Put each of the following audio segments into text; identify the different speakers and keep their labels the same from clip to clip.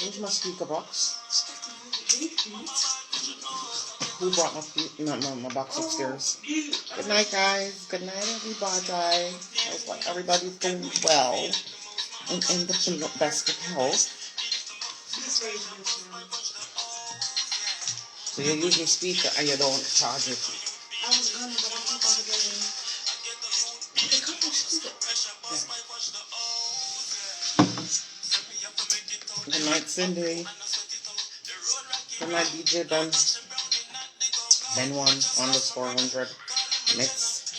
Speaker 1: Where's my speaker box? Who brought my box upstairs? Good night, guys. Good night, everybody. Hope everybody's doing well and in the best of health. So you use your speaker and you don't charge it.
Speaker 2: I was gonna, but I keep on forgetting. The couple speaker.
Speaker 1: Good night, Cindy. Good night, DJ Ben. Ben1_100. Next.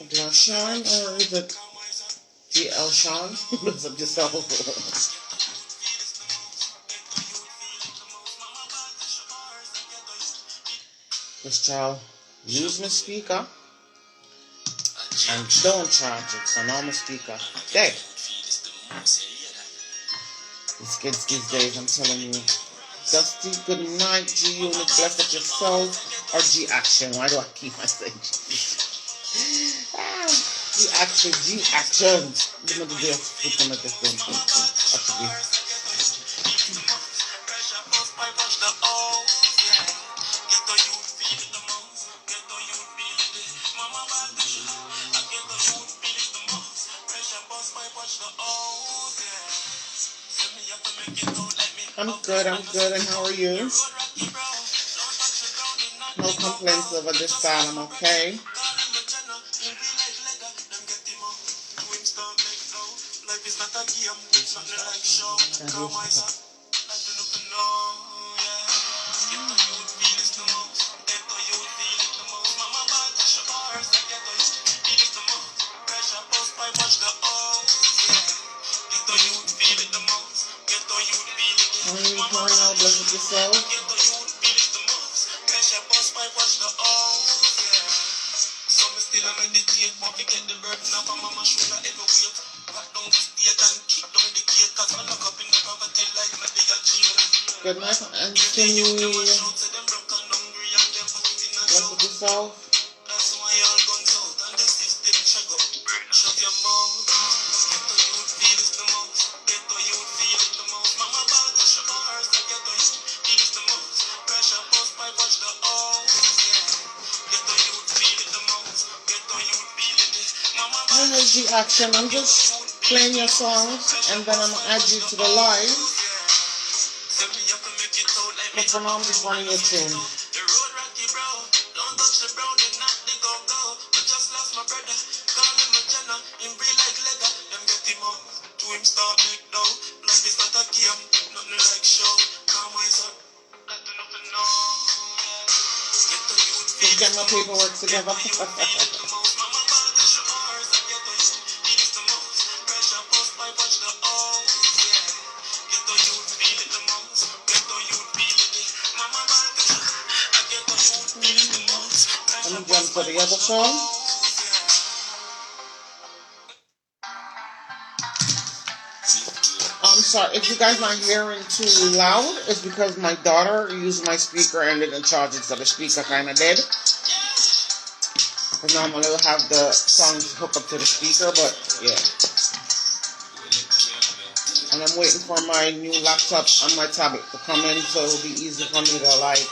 Speaker 1: Glass Sean, or is it GL Sean? What's up yourself? This child, use my speaker and don't charge it. So normal speaker. Dead. These kids these days, I'm telling you. Dusty, good night, G Unit, bless up yourself. Or G Action. Why do I keep on saying G Action, G Action. You know the deal. Put them at this thing. Actually. I'm good, and how are you? No complaints over this side, I'm okay. Bless with yourself. Good night, Anthony. Bless with yourself. Energy Action. I'm just playing your songs and then I'm gonna add you to the live. But for now I'm just running your tune. Just get my paperwork together. Let me jump to the other song. I'm sorry, if you guys not hearing too loud, it's because my daughter used my speaker and didn't charge it, so the speaker kind of dead. Because normally we'll have the songs hooked up to the speaker, but yeah. And I'm waiting for my new laptop and my tablet to come in, so it'll be easy for me to like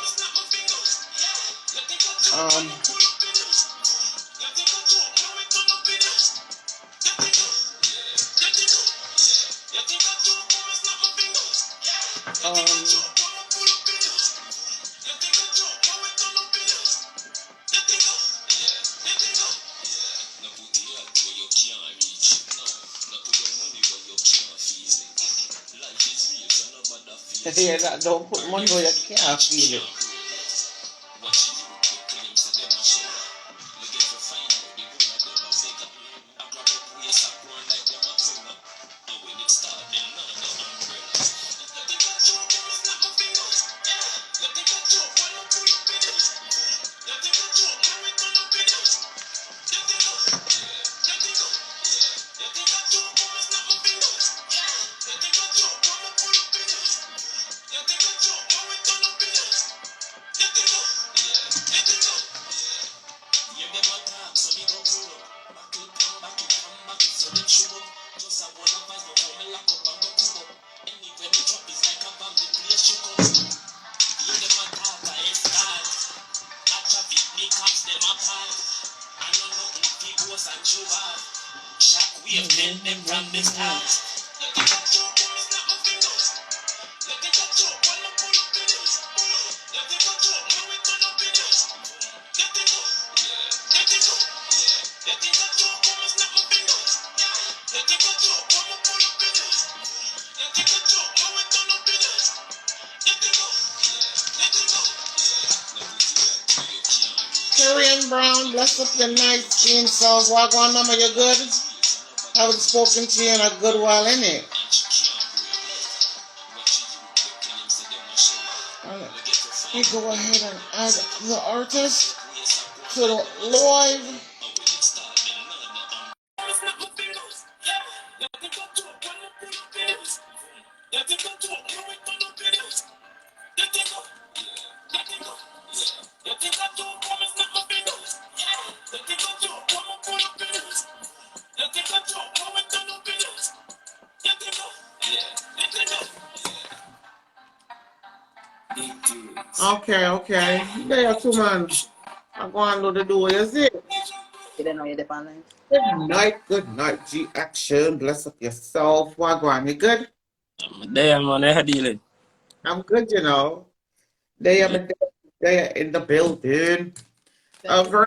Speaker 1: yeah, that don't put money where you can't feel it. Korean Brown, bless up your night skin self. Wagwan mama, you good? I haven't spoken to you in a good while, innit? Let me go ahead and add the artist to the live. Okay. There, two man. I'm going to do it. Is it?
Speaker 3: You don't know you're dependent.
Speaker 1: Good night, G Action. Bless up yourself. Wagwan, you good?
Speaker 4: There, man, how dealing?
Speaker 1: I'm good, you know. They are in the building. Very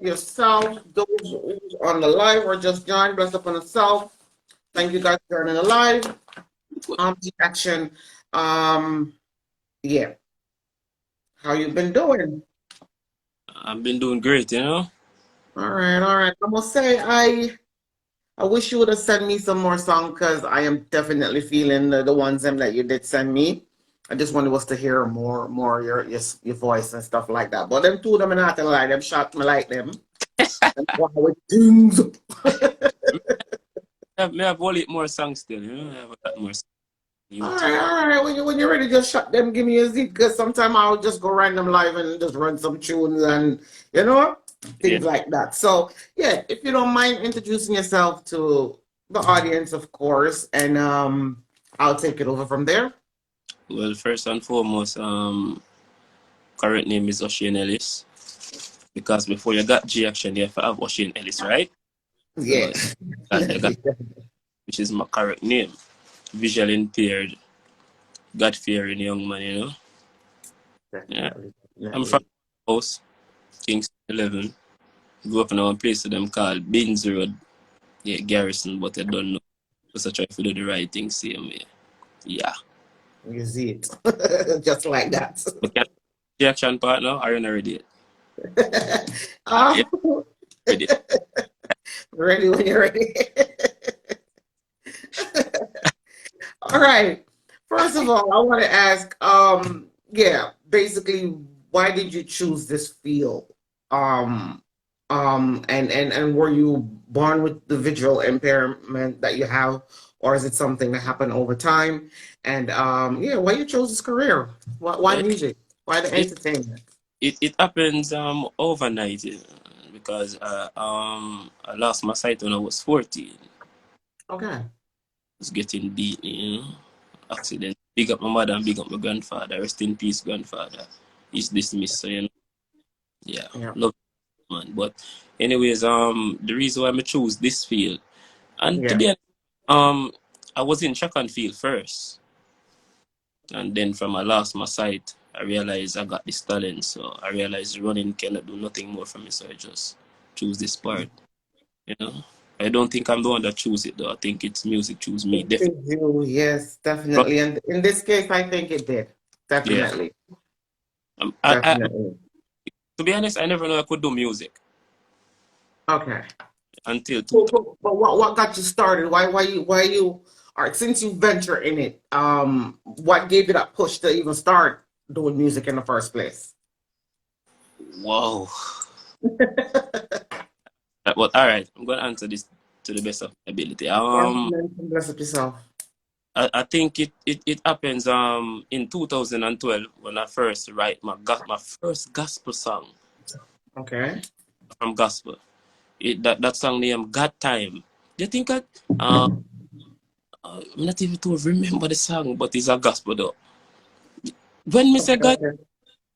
Speaker 1: yourself, those who's on the live or just joined, bless up on yourself. Thank you guys for joining the live. G Action. Yeah. How you been doing?
Speaker 4: I've been doing great, you know.
Speaker 1: All right. I must say, I wish you would have sent me some more songs because I am definitely feeling the ones that you did send me. I just wanted us to hear more your voice and stuff like that. But them two, them not gonna lie, them shot me like them. And with things.
Speaker 4: I have only more songs still, you know. I have a lot more songs.
Speaker 1: All right. When you're ready, just shut them. Give me a zip because sometimes I'll just go random live and just run some tunes and things like that. So yeah, if you don't mind introducing yourself to the audience, of course, and I'll take it over from there.
Speaker 4: Well, first and foremost, current name is O'Shane Ellis. Because before you got G Action, you have to have O'Shane Ellis, right?
Speaker 1: Yes.
Speaker 4: Which is my correct name. Visually impaired, God-fearing young man, you know.
Speaker 1: Definitely.
Speaker 4: I'm from house, Kingston 11. Grew up in one place to them called Binns Road. Yeah, Garrison, but I don't know. Because I try to do the right thing same way. Yeah.
Speaker 1: You see it. Just like that.
Speaker 4: Okay. G Action partner, are you ready?
Speaker 1: Ready. Ready when you're ready. All right. First of all, I want to ask, basically, why did you choose this field? And were you born with the visual impairment that you have, or is it something that happened over time? And why you chose this career? Why music? Why the entertainment?
Speaker 4: It happens overnight because I lost my sight when I was 14.
Speaker 1: Okay.
Speaker 4: I was getting beaten, you know. Accident. Big up my mother and big up my grandfather. Rest in peace, grandfather. He's dismissed, so you know. Yeah. Love man. But anyways, the reason why I chose this field, and to be honest, I was in track and field first. And then from I lost my sight, I realized I got this talent. So I realized running cannot do nothing more for me. So I just choose this part. You know? I don't think I'm the one that choose it though. I think it's music choose me.
Speaker 1: Definitely. Yes, definitely. And in this case, I think it did. Definitely.
Speaker 4: Yeah.
Speaker 1: Definitely.
Speaker 4: To be honest, I never know I could do music.
Speaker 1: Okay.
Speaker 4: Until
Speaker 1: but what got you started? Why you all right, since you venture in it, what gave you that push to even start doing music in the first place?
Speaker 4: Wow. Well, all right, I'm gonna answer this to the best of my ability.
Speaker 1: Bless up yourself.
Speaker 4: I think it happens in 2012 when I first write my first gospel song.
Speaker 1: Okay.
Speaker 4: From gospel. That song named God Time. Do you think that I'm not even to remember the song, but it's a gospel though. When me say God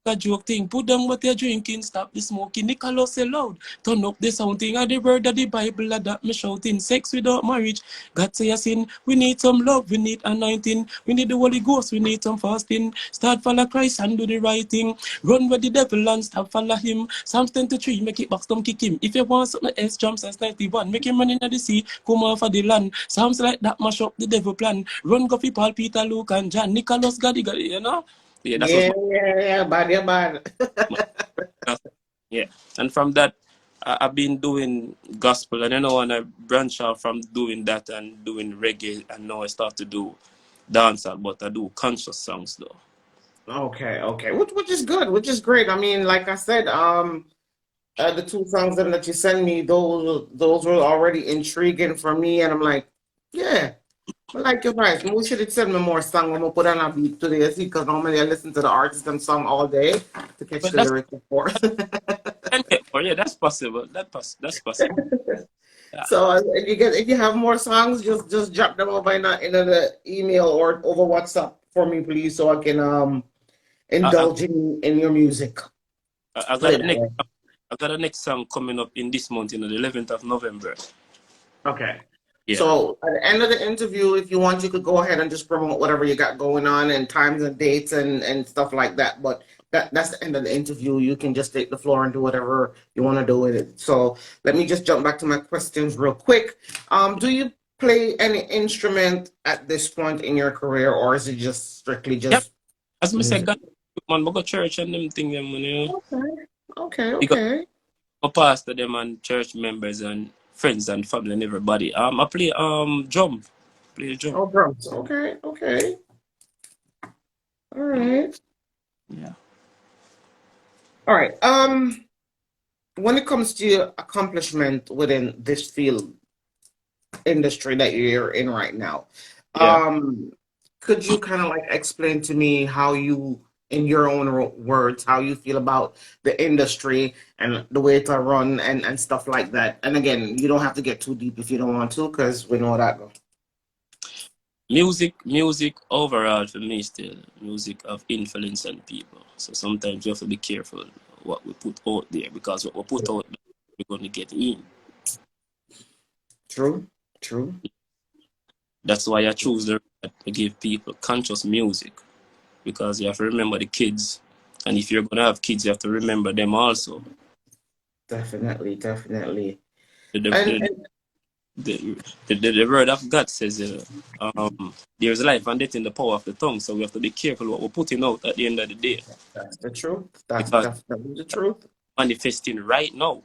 Speaker 4: a joke thing. Put down what you're drinking, stop the smoking. Nicholas say loud. Turn up the sounding of the word of the Bible that me shouting. Sex without marriage. God say a sin. We need some love, we need anointing. We need the Holy Ghost, we need some fasting. Start follow Christ and do the right thing. Run with the devil and stop follow him. Psalms 23, make it back, don't kick him. If you want something else, jump since 91. Make him run into the sea, come off of the land. Psalms like that mash up the devil plan. Run go for Paul, Peter, Luke, and John. Nicholas got it, you know? Yeah, that's
Speaker 1: Yeah,
Speaker 4: what
Speaker 1: yeah, bad, yeah, bad.
Speaker 4: yeah. And from that, I've been doing gospel, and I want to branch out from doing that and doing reggae, and now I start to do dancehall, but I do conscious songs though.
Speaker 1: Okay, okay, which is good, which is great. I mean, like I said, the two songs that you sent me, those were already intriguing for me, and I'm like, yeah, I like your voice. We should send me more songs. I'm gonna put on a beat today, see, because normally I listen to the artist and song all day to catch
Speaker 4: But
Speaker 1: the
Speaker 4: that's
Speaker 1: lyrics before.
Speaker 4: yeah, that's possible. That's possible. Yeah.
Speaker 1: So if you have more songs, just drop them over in the email or over WhatsApp for me, please, so I can
Speaker 4: I,
Speaker 1: indulge in your music.
Speaker 4: I
Speaker 1: Put
Speaker 4: got
Speaker 1: it
Speaker 4: a
Speaker 1: that
Speaker 4: next.
Speaker 1: way.
Speaker 4: I got a next song coming up in this month, the 11th of November.
Speaker 1: Okay.
Speaker 4: Yeah.
Speaker 1: So at the end of the interview, if you want, you could go ahead and just promote whatever you got going on and times and dates and stuff like that. But that's the end of the interview. You can just take the floor and do whatever you want to do with it. So let me just jump back to my questions real quick. Do you play any instrument at this point in your career, or is it just strictly
Speaker 4: Yep.
Speaker 1: just
Speaker 4: As I said,
Speaker 1: music?
Speaker 4: man, I go church and them thing, them, you know.
Speaker 1: Okay,
Speaker 4: Because
Speaker 1: okay.
Speaker 4: I pastor them and church members and friends and family and everybody. I play drum. Play drum.
Speaker 1: Oh, drums. Okay, okay. All right.
Speaker 4: Yeah.
Speaker 1: All right. When it comes to your accomplishment within this field industry that you're in right now,
Speaker 4: Yeah.
Speaker 1: could you kind of like explain to me how you, in your own words, how you feel about the industry and the way to run and stuff like that? And again, you don't have to get too deep if you don't want to, because we know how that goes.
Speaker 4: Music overall for me still music of influence on people. So sometimes you have to be careful what we put out there, because what we put out there, we're going to get in.
Speaker 1: True, true.
Speaker 4: That's why I choose to give people conscious music, because you have to remember the kids, and if you're going to have kids, you have to remember them also.
Speaker 1: Definitely, definitely.
Speaker 4: The,
Speaker 1: And
Speaker 4: the word of God says there's life and death in the power of the tongue, so we have to be careful what we're putting out at the end of the day,
Speaker 1: that's the truth. That's
Speaker 4: because
Speaker 1: definitely the truth.
Speaker 4: manifesting right now.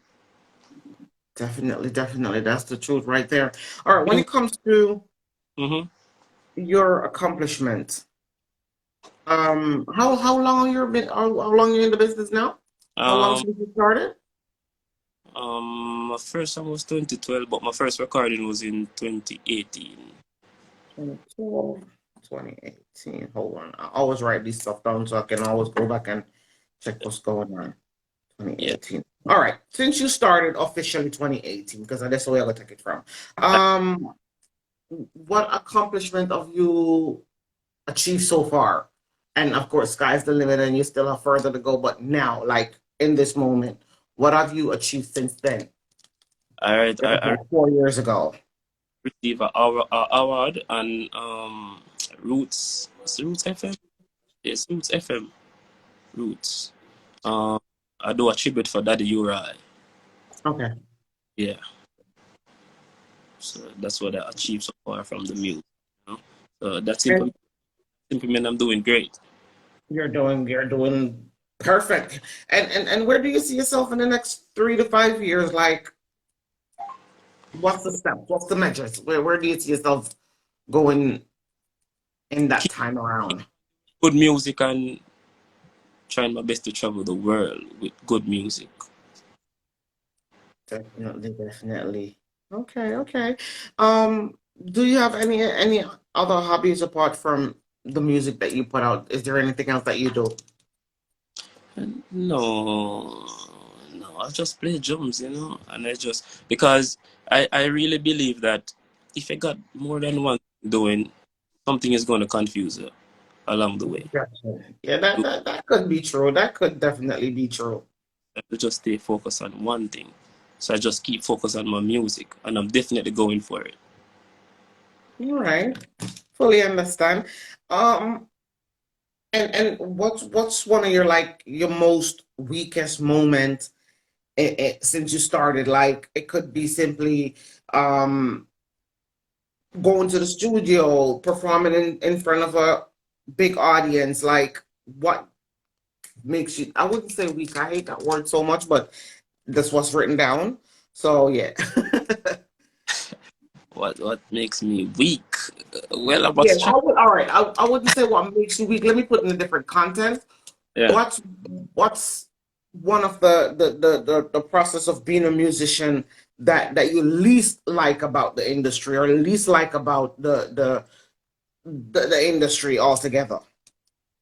Speaker 1: Definitely, definitely. That's the truth right there. All right, when it comes to
Speaker 4: Mm-hmm.
Speaker 1: your accomplishment, how long you been how long you in the business now? How long since you started?
Speaker 4: My first song was 2012, but my first recording was in 2018.
Speaker 1: 2012, 2018. Hold on. I always write this stuff down so I can always go back and check what's going on.
Speaker 4: Yeah.
Speaker 1: 2018. All right. Since you started officially 2018, because that's the way I gotta take it from. What accomplishment have you achieved so far? And of course, sky's the limit, and you still have further to go. But now, like in this moment, what have you achieved since then?
Speaker 4: All right, I
Speaker 1: Like 4 years ago.
Speaker 4: received an award on Roots. It's Roots FM. Yes, Roots FM. Roots. I do a tribute for Daddy Uri.
Speaker 1: Okay.
Speaker 4: Yeah. So that's what I achieved so far from the music. You know? So that's
Speaker 1: And
Speaker 4: simply mean I'm doing great.
Speaker 1: you're doing perfect. And where do you see yourself in the next 3 to 5 years? Like, what's the step? What's the measures? Where do you see yourself going in that
Speaker 4: Keep
Speaker 1: time around?
Speaker 4: good music and trying my best to travel the world with good music.
Speaker 1: Definitely, definitely. Okay, okay. Do you have any other hobbies apart from the music that you put out? Is there anything else that you do?
Speaker 4: And no, I just play drums, you know, and I just because I really believe that if I got more than one doing, something is going to confuse her. along the way.
Speaker 1: Gotcha. Yeah, that could be true. That could definitely be true.
Speaker 4: I have to just stay focused on one thing. So I just keep focused on my music, and I'm definitely going for it.
Speaker 1: All right. Fully understand. Um, and what's one of your like your most weakest moment since you started? Like it could be simply um going to the studio, performing in front of a big audience. Like what makes you, I wouldn't say weak, I hate that word so much, but that's what's written down. So yeah.
Speaker 4: What makes me weak? Well, I
Speaker 1: Yeah,
Speaker 4: was trying.
Speaker 1: all right. I wouldn't say what makes you weak. Let me put it in a different context.
Speaker 4: Yeah.
Speaker 1: What's one of the process of being a musician that you least like about the industry or least like about the industry altogether?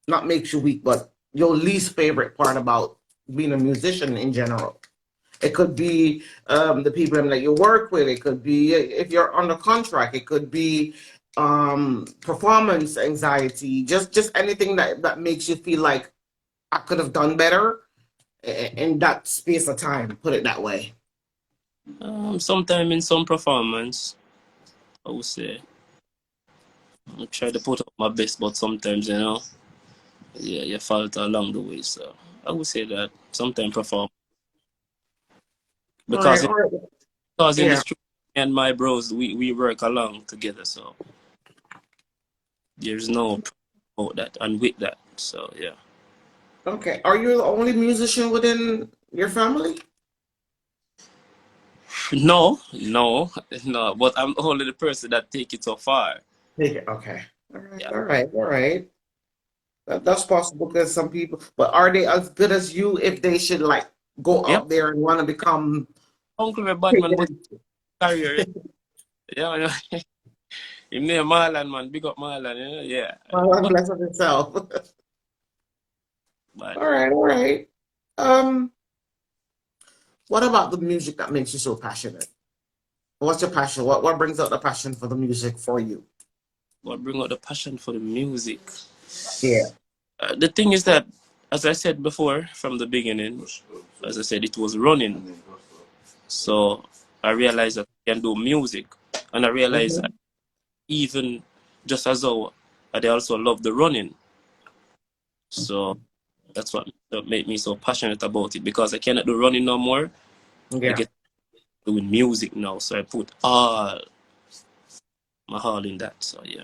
Speaker 1: Not makes you weak, but your least favorite part about being a musician in general. It could be the people that you work with. It could be if you're under contract. It could be performance anxiety. Just anything that makes you feel like I could have done better in that space of time. Put it that way.
Speaker 4: Sometime in some performance, I would say I try to put up my best, but sometimes yeah, you falter along the way. So I would say that sometimes perform
Speaker 1: All right,
Speaker 4: because
Speaker 1: all right.
Speaker 4: in the
Speaker 1: Yeah.
Speaker 4: studio and my bros we work along together. So there's no problem about that and with that. So yeah.
Speaker 1: Okay. Are you the only musician within your family?
Speaker 4: No, no, no. But I'm only the person that take it so far.
Speaker 1: Yeah. Okay. All right.
Speaker 4: Yeah.
Speaker 1: All right. All right. That's possible because some people, but are they as good as you if they should like go
Speaker 4: Yep.
Speaker 1: out there and want to become
Speaker 4: Uncle a bad man, but career. Yeah. Him name Marlon, man. Big up Marlon, yeah.
Speaker 1: well, bless of itself?
Speaker 4: But
Speaker 1: All right. All right. Um, what about the music that makes you so passionate? What's your passion? What brings out the passion for the music for you?
Speaker 4: what bring out the passion for the music?
Speaker 1: Yeah.
Speaker 4: The thing is that, as I said before from the beginning, as I said, it was running. So I realized that I can do music, and I realized
Speaker 1: Mhm.
Speaker 4: even just as though I also love the running. So that's what made me so passionate about it because I cannot do running no more. I
Speaker 1: Yeah.
Speaker 4: get doing music now, so I put all my heart in that. So yeah,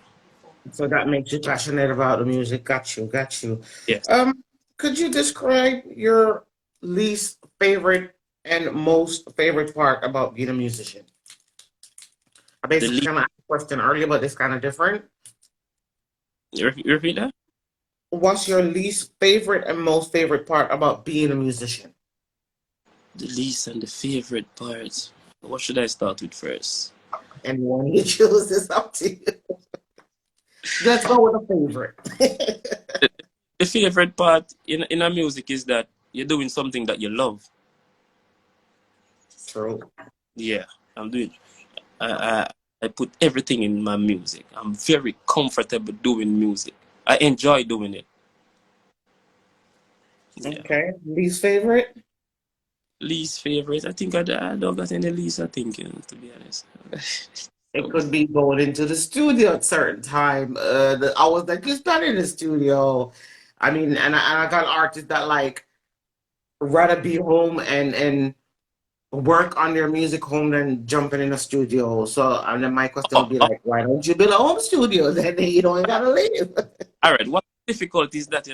Speaker 1: So that makes you passionate about the music. Got you. Got you.
Speaker 4: yes.
Speaker 1: Um, could you describe your least favorite and most favorite part about being a musician? I
Speaker 4: The
Speaker 1: basically
Speaker 4: lead,
Speaker 1: kind of asked a question earlier, but it's kind of different.
Speaker 4: you repeat that?
Speaker 1: What's your least favorite and most favorite part about being a musician?
Speaker 4: The least and the favorite parts. What should I start with first?
Speaker 1: Anyone you choose is up to you. Let's go with a favorite.
Speaker 4: The favorite part in a music is that you're doing something that you love.
Speaker 1: True.
Speaker 4: Yeah, I'm doing. I, I I put everything in my music. I'm very comfortable doing music. I enjoy doing it. Yeah.
Speaker 1: Okay. Least favorite?
Speaker 4: Least favorite. I think I don't got any least. I think to be honest.
Speaker 1: It could be going into the studio at certain time. The hours that you spend in the studio. I mean, and I got artists that like rather be home and work on their music home than jumping in a studio. So, and then my question would
Speaker 4: Oh,
Speaker 1: be
Speaker 4: oh,
Speaker 1: like, why don't you build a home studio? Then you don't gotta leave.
Speaker 4: all right. What difficult is that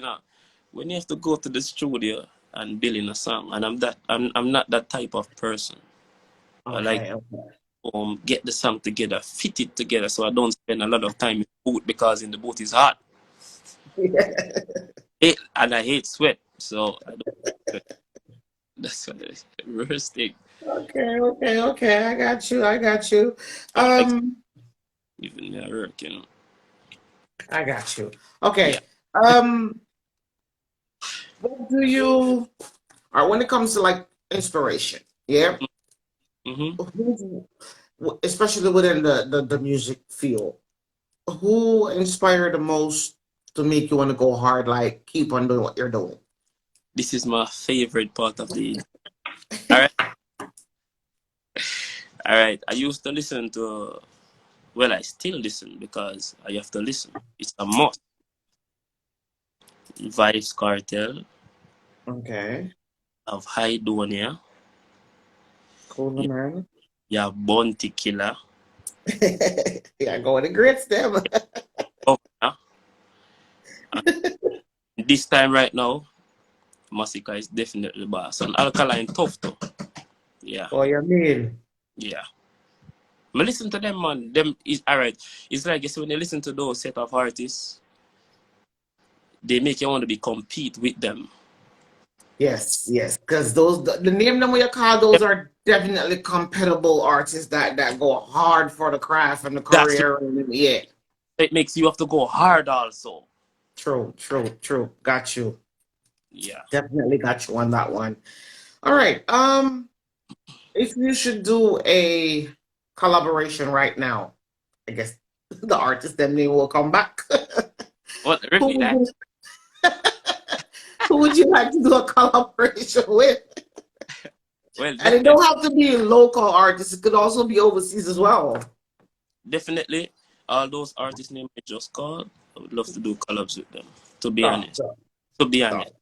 Speaker 4: when you have to go to the studio and build in a song, and I'm not that type of person. I like
Speaker 1: Okay, okay.
Speaker 4: get the song together, fit it together, so I don't spend a lot of time in the booth because in the booth is hot. And I hate sweat, so I don't sweat. That's the worst thing.
Speaker 1: Okay, okay, okay. I got you. I got you.
Speaker 4: I like
Speaker 1: Um,
Speaker 4: even at work.
Speaker 1: I got you.
Speaker 4: Yeah.
Speaker 1: Okay. What do you, or when it comes to like inspiration, yeah,
Speaker 4: Mm-hmm.
Speaker 1: who, especially within the music field, who inspired the most to make you want to go hard, like keep on doing what you're doing?
Speaker 4: This is my favorite part of the. All right, all right. I used to listen to. Well, I still listen because I have to listen. It's a must. Vibes Cartel
Speaker 1: Okay.
Speaker 4: of Hydonia.
Speaker 1: Cool,
Speaker 4: You
Speaker 1: man.
Speaker 4: have Bounty Killer.
Speaker 1: Yeah, go with the grits, them.
Speaker 4: Oh, yeah. This time right now, Masika is definitely boss. And Alkaline tough too. Yeah,
Speaker 1: Oh, you mean?
Speaker 4: yeah. I listen to them, man. Them is alright. It's like you see when you listen to those set of artists, they make you want to be compete with them.
Speaker 1: Yes, yes. Because those the name them what you call those are definitely compatible artists that go hard for the craft and the
Speaker 4: That's
Speaker 1: career. And, yeah.
Speaker 4: it makes you have to go hard also.
Speaker 1: True, true, true. Got you.
Speaker 4: Yeah.
Speaker 1: Definitely got you on that one. All right. If you should do a collaboration right now, I guess the artist them name will come back.
Speaker 4: What
Speaker 1: Who
Speaker 4: repeat
Speaker 1: would
Speaker 4: that?
Speaker 1: you, who would you like to do a collaboration with?
Speaker 4: Well,
Speaker 1: And it don't have to be local artists, it could also be overseas as well.
Speaker 4: definitely all those artist names I just called, I would love to do collabs with them. To be
Speaker 1: Oh,
Speaker 4: honest.
Speaker 1: so,
Speaker 4: To be
Speaker 1: so,
Speaker 4: honest.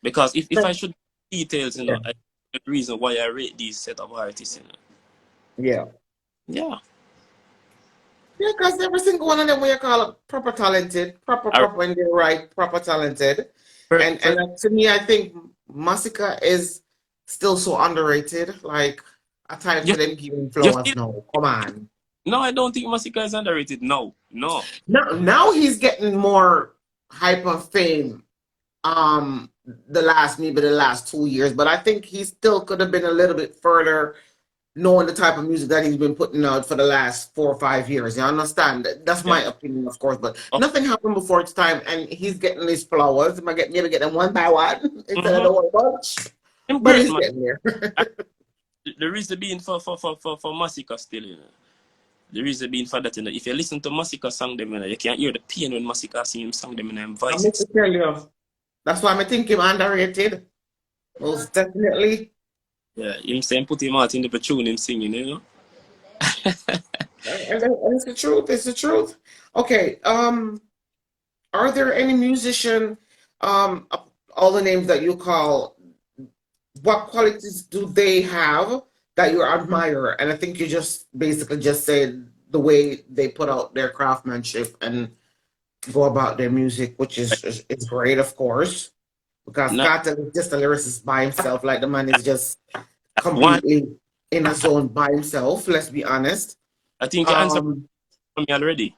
Speaker 4: Because if I should details,
Speaker 1: yeah.
Speaker 4: the reason why I rate these set of artists,
Speaker 1: Yeah.
Speaker 4: Yeah.
Speaker 1: Yeah, because every single one of them, we call it proper talented, proper when they're right, proper talented. And to me, I think Masika is still so underrated. Like, at times
Speaker 4: you,
Speaker 1: for them giving
Speaker 4: you
Speaker 1: flowers.
Speaker 4: feel,
Speaker 1: No, come on.
Speaker 4: no, I don't think Masika is underrated. No.
Speaker 1: Now he's getting more hyper fame. The last 2 years, but I think he still could have been a little bit further knowing the type of music that he's been putting out for the last 4 or 5 years. You understand? That's my
Speaker 4: Yeah.
Speaker 1: opinion, of course, but
Speaker 4: Oh,
Speaker 1: nothing happened before its time, and he's getting these flowers. He might maybe get them one by one instead of the whole bunch,
Speaker 4: I'm
Speaker 1: but
Speaker 4: great,
Speaker 1: he's
Speaker 4: man.
Speaker 1: getting there.
Speaker 4: The reason being for Masika still, The reason being for that, if you listen to Masika song them, you can't hear the pain when Masika sing him song them in them
Speaker 1: I meant to
Speaker 4: voices.
Speaker 1: tell you, that's why I think him underrated. Most definitely.
Speaker 4: Yeah, him saying put him out in the tune him singing,
Speaker 1: And it's the truth. It's the truth. Okay. Are there any musician, all the names that you call, what qualities do they have that you admire? And I think you just basically just said the way they put out their craftsmanship and go about their music, which is great, of course, because
Speaker 4: No,
Speaker 1: Carter is just a lyricist by himself. Like the man is just
Speaker 4: one,
Speaker 1: completely in a zone by himself. Let's be honest.
Speaker 4: I think you answered for me already.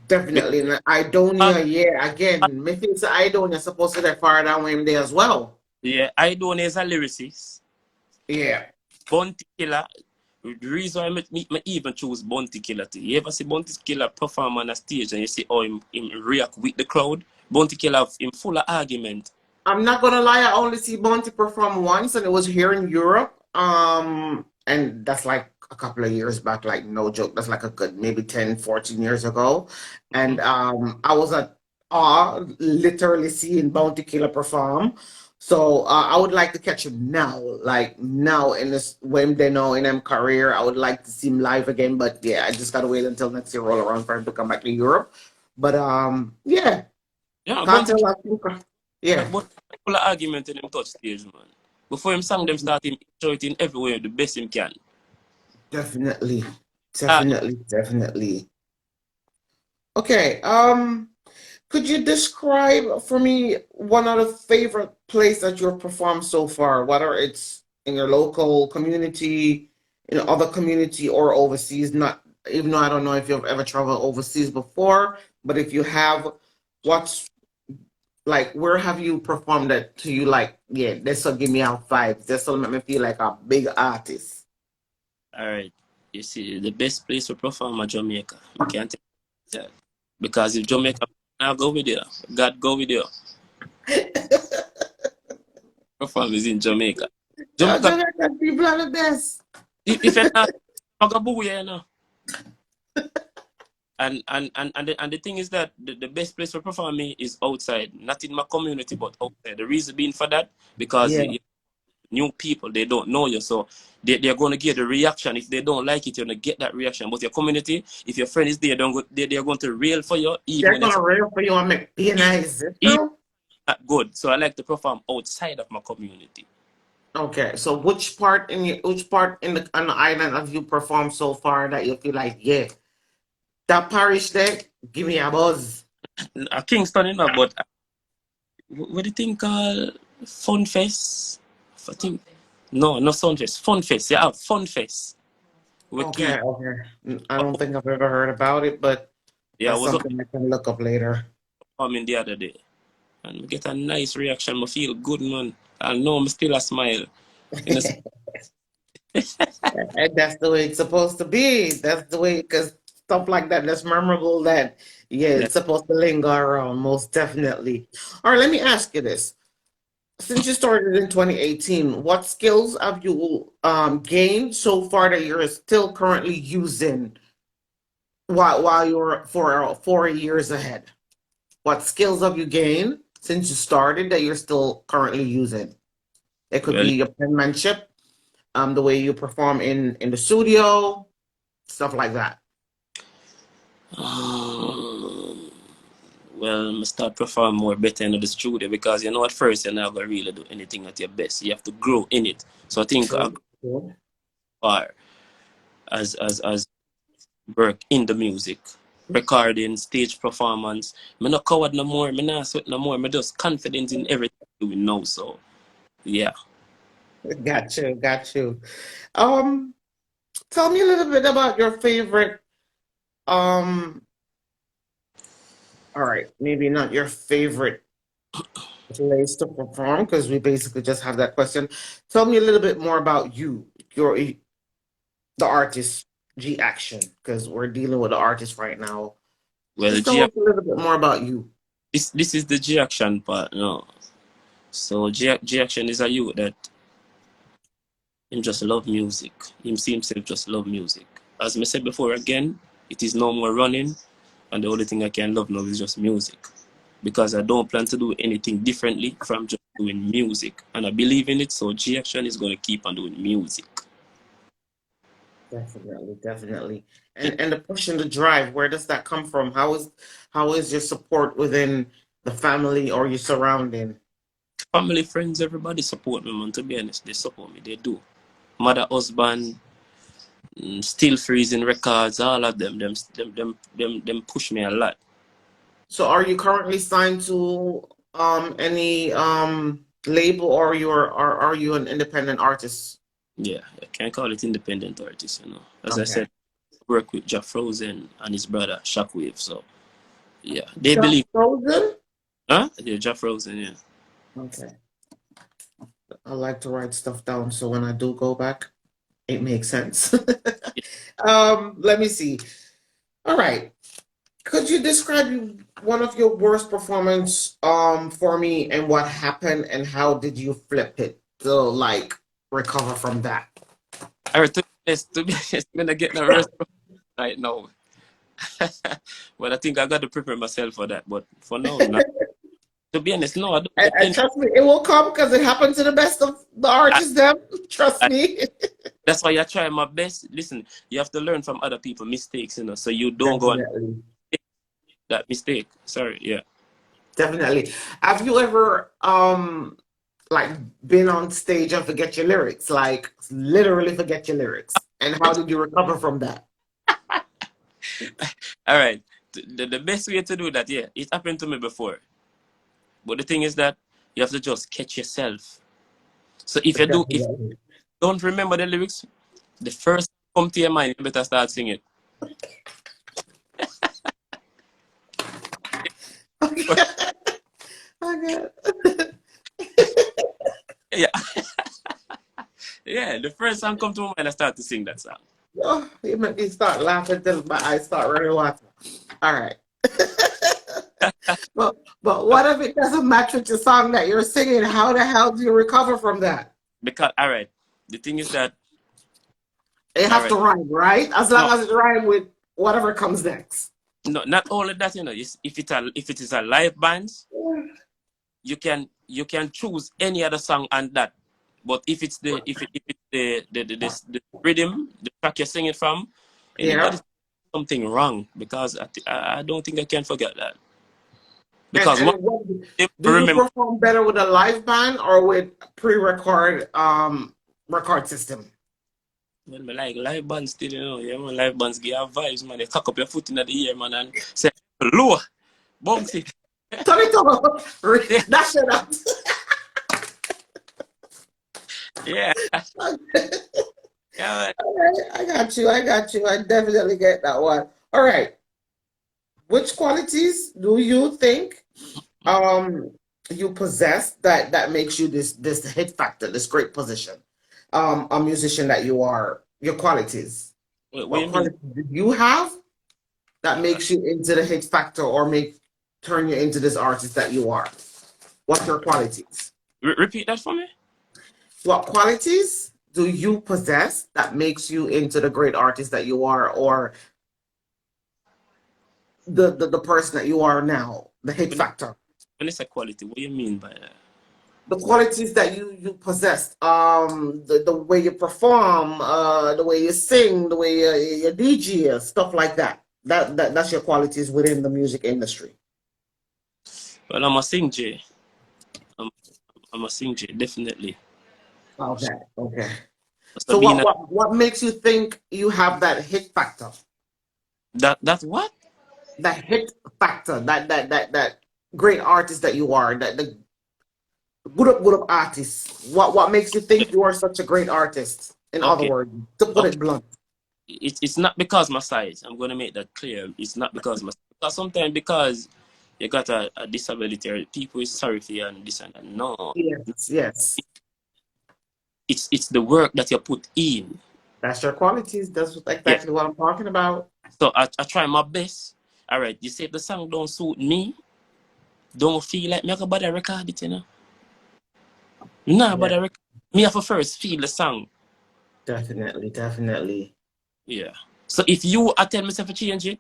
Speaker 1: Definitely. And Idonia, yeah, again, me feel say Idonia supposed to be far down with him there as well.
Speaker 4: Yeah, I don't know as a lyricist.
Speaker 1: Yeah.
Speaker 4: Bounty Killer. The reason I even choose Bounty Killer too. You ever see Bounty Killer perform on a stage and you see how him react with the crowd? Bounty Killer him full of argument.
Speaker 1: I'm not gonna lie, I only see Bounty perform once, and it was here in Europe. And that's like a couple of years back, like no joke. That's like a good maybe 10, 14 years ago. And I was at awe, literally seeing Bounty Killer perform. So I would like to catch him now, like now in this when they know in him career. I would like to see him live again, but yeah, I just gotta wait until next year roll around for him to come back to Europe. But yeah,
Speaker 4: Yeah,
Speaker 1: can't
Speaker 4: Bounty
Speaker 1: tell.
Speaker 4: Killer
Speaker 1: I think, yeah.
Speaker 4: but full of argument in him touch stage, man. Before him song them start him show it in everywhere the best him can.
Speaker 1: Definitely,
Speaker 4: Ah,
Speaker 1: definitely. Okay, could you describe for me one of the favorite place that you've performed so far, whether it's in your local community, in other community, or overseas? Not even though I don't know if you've ever traveled overseas before, but if you have, what's like where have you performed that to you like, yeah, this will give me out vibes. This will make me feel like a big artist.
Speaker 4: all right. You see, the best place to perform is Jamaica. You can't take that. Because if Jamaica, I'll go with you. God go with you. Perform is in Jamaica. Jamaica,
Speaker 1: Jamaican people are the best.
Speaker 4: if you're not, I'll go boo, you know. And the thing is that the best place for performing is outside, not in my community, but outside. The reason being for that, because
Speaker 1: Yeah.
Speaker 4: new people, they don't know you, so they're going to get the reaction. If they don't like it, you're going to get that reaction. But your community, if your friend is there, they're going to rail for you, even
Speaker 1: They're
Speaker 4: when it's
Speaker 1: gonna rail for you and make be nice. Is it
Speaker 4: even
Speaker 1: true?
Speaker 4: not good. So I like to perform outside of my community.
Speaker 1: Okay, so which part in on the island have you performed so far that you feel like, yeah, that parish there, give me a buzz.
Speaker 4: Kingston, but what do you think called Fun Fest? I think no, not Sun Fest. Fun Fest. Yeah, Fun Fest. We keep
Speaker 1: Okay. I don't think I've ever heard about it, but
Speaker 4: I
Speaker 1: that's
Speaker 4: was up
Speaker 1: something I can look up later.
Speaker 4: performing the other day, and we get a nice reaction. I feel good, man. I know I'm still a smile. You know,
Speaker 1: And that's the way it's supposed to be. That's the way, because stuff like that, that's memorable. That yeah,
Speaker 4: yeah.
Speaker 1: it's supposed to linger around, most definitely. All right, let me ask you this. Since you started in 2018, what skills have you gained so far that you're still currently using while you're 4 years ahead? What skills have you gained since you started that you're still currently using? It could
Speaker 4: Well,
Speaker 1: be your penmanship, the way you perform in the studio, stuff like that.
Speaker 4: well, I start perform more better in the studio because at first you're not gonna really do anything at your best. You have to grow in it. So I think I
Speaker 1: True.
Speaker 4: go
Speaker 1: True.
Speaker 4: far as work in the music, recording, stage performance. I'm not coward no more. I'm not sweat no more. I'm just confident in everything I'm doing now. So yeah.
Speaker 1: Got you. Got you. Um, Tell me a little bit about your favorite. Um, all right, maybe not your favorite place to perform because we basically just have that question. Tell me a little bit more about you, the artist, G Action, because we're dealing with the artist right now.
Speaker 4: Well,
Speaker 1: Just tell us a little bit more about you.
Speaker 4: this is the G Action part, no. So G Action is a youth that him just love music. Him see himself just love music. As I said before, again, it is no more running, and the only thing I can love now is just music. Because I don't plan to do anything differently from just doing music. And I believe in it, so G Action is going to keep on doing music.
Speaker 1: Definitely, definitely. And the push and the drive, where does that come from? How is your support within the family or your surrounding?
Speaker 4: Family, friends, everybody support me, man. To be honest, they support me. They do. Mother, husband, Still Freezing Records, all of them push me a lot.
Speaker 1: So are you currently signed to any label or are you an independent artist?
Speaker 4: Yeah, I can't call it independent artist, As I
Speaker 1: Okay.
Speaker 4: said, I work with Jack Frozen and his brother Shockwave, so yeah. They
Speaker 1: Jack
Speaker 4: believe
Speaker 1: Frozen?
Speaker 4: huh? Yeah, Jack Frozen, yeah.
Speaker 1: Okay. I like to write stuff down so when I do go back, it makes sense. Let me see. All right. Could you describe one of your worst performance for me and what happened and how did you flip it to like recover from that?
Speaker 4: Alright, to be honest, I'm gonna get nervous right now. Well, I think I got to prepare myself for that, but for now, not. To be honest, no, I don't get
Speaker 1: And trust me, it will come because it happened to the best of the artists. Them, trust me.
Speaker 4: That's why I try my best. Listen, you have to learn from other people's mistakes, so you don't go on
Speaker 1: Definitely,
Speaker 4: that mistake. Sorry, yeah.
Speaker 1: definitely. Have you ever like been on stage and forget your lyrics, like literally forget your lyrics? And how did you recover from that?
Speaker 4: All right. The best way to do that, yeah, it happened to me before. But the thing is that you have to just catch yourself. So if you don't remember the lyrics, the first come to your mind, you better start singing.
Speaker 1: Okay. Okay.
Speaker 4: Yeah. Yeah, the first song come to my mind, I start to sing that song.
Speaker 1: Oh, you make me start laughing till my eyes start running water. All right. but what if it doesn't match with your song that you're singing? How the hell do you recover from that?
Speaker 4: Because, all right, the thing is that,
Speaker 1: It has to rhyme, right? As long
Speaker 4: No.
Speaker 1: as it rhyme with whatever comes next.
Speaker 4: No, not only that, if it is a live band, you can choose any other song on that. But if it's the rhythm, the track you're singing from,
Speaker 1: Yeah.
Speaker 4: anybody something wrong, because I don't think I can forget that.
Speaker 1: And
Speaker 4: Because
Speaker 1: and
Speaker 4: one
Speaker 1: what,
Speaker 4: thing I
Speaker 1: do you
Speaker 4: remember,
Speaker 1: perform better with a live band or with pre-record record system?
Speaker 4: when me like live bands still, yeah, man, live bands give you vibes, man. They cock up your foot in the air, man, and say low, bounce it.
Speaker 1: Turn it up.
Speaker 4: Yeah,
Speaker 1: Dash it up.
Speaker 4: yeah, yeah.
Speaker 1: Alright, I got you. I got you. I definitely get that one. All right. Which qualities do you think um you possess that makes you this hit factor, this great position? A musician that you are, your qualities.
Speaker 4: What
Speaker 1: What
Speaker 4: you mean?
Speaker 1: qualities do you have that makes you into the hit factor or turn you into this artist that you are? What's your qualities?
Speaker 4: Repeat that for me.
Speaker 1: What qualities do you possess that makes you into the great artist that you are, or the person that you are now, the hit
Speaker 4: When it,
Speaker 1: factor?
Speaker 4: when it's a quality, what do you mean by that?
Speaker 1: The qualities that you possess, the way you perform, the way you sing, the way you DJ, stuff like that. That's your qualities within the music industry.
Speaker 4: Well, I'm a sing J. I'm, I'm a sing J, definitely.
Speaker 1: Okay, okay.
Speaker 4: So
Speaker 1: So
Speaker 4: being a,
Speaker 1: what makes you think you have that hit factor?
Speaker 4: that what?
Speaker 1: That hit factor, that great artist that you are, that the good up artist. What makes you think you are such a great artist? In other
Speaker 4: Okay,
Speaker 1: words, to put
Speaker 4: okay.
Speaker 1: it blunt.
Speaker 4: It's not because my size. I'm gonna make that clear. It's not because my because sometimes because you got a disability or people is sorry for you and this and that. No,
Speaker 1: Yes, yes.
Speaker 4: it's the work that you put in.
Speaker 1: That's your qualities. That's
Speaker 4: Yeah.
Speaker 1: exactly what I'm talking about.
Speaker 4: So I try my best. All right. You say if the song don't suit me, don't feel like me I go bother record it, Nah,
Speaker 1: Yeah,
Speaker 4: but me have to first feel the song.
Speaker 1: definitely, definitely.
Speaker 4: Yeah. So if you tell myself to change it,